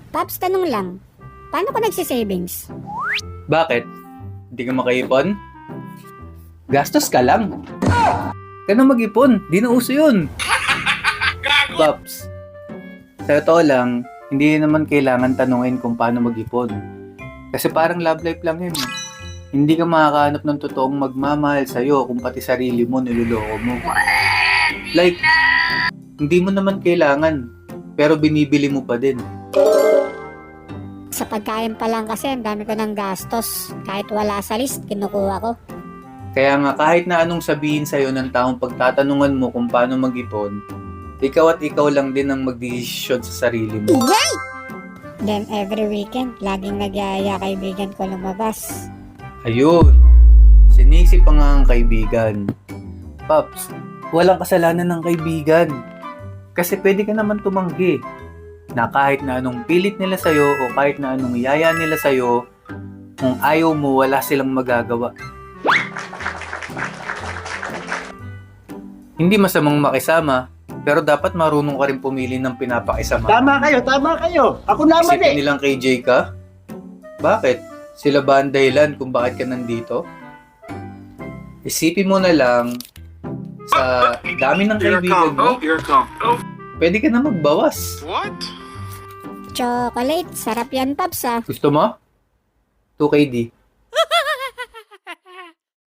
Paps, tanong lang. Paano ka nagsisavings? Bakit? Hindi ka makaipon? Gastos ka lang. Ka na mag-ipon. Di na uso yun. Paps, sa totoo lang, hindi naman kailangan tanungin kung paano mag-ipon. Kasi parang love life lang yun. Hindi ka makakahanap ng totoong magmamahal sa'yo kung pati sarili mo niloloko mo. Like, hindi mo naman kailangan, pero binibili mo pa din. Sa pagkain pa lang kasi, ang dami ko ng gastos. Kahit wala sa list, kinukuha ko. Kaya nga kahit na anong sabihin sa'yo ng taong pagtatanungan mo kung paano mag-ipon, ikaw at ikaw lang din ang magdesisyon sa sarili mo. Then every weekend, laging nagyaya kaibigan ko lumabas. Ayun, sinisip pa nga ang kaibigan. Paps, walang kasalanan ng kaibigan. Kasi pwede ka naman tumanggi na kahit na anong pilit nila sa'yo o kahit na anong yaya nila sa'yo, kung ayaw mo, wala silang magagawa. Hindi masamang makisama, pero dapat marunong ka rin pumili ng pinapakisama. Tama kayo. Ako naman Isipin nilang KJ ka? Bakit? Sila ba ang dahilan kung bakit ka nandito? Isipin mo na lang, sa dami ng kaibigan mo, pwede ka na magbawas. Chocolate, sarap yan, Paps ah. Gusto mo? 2KD.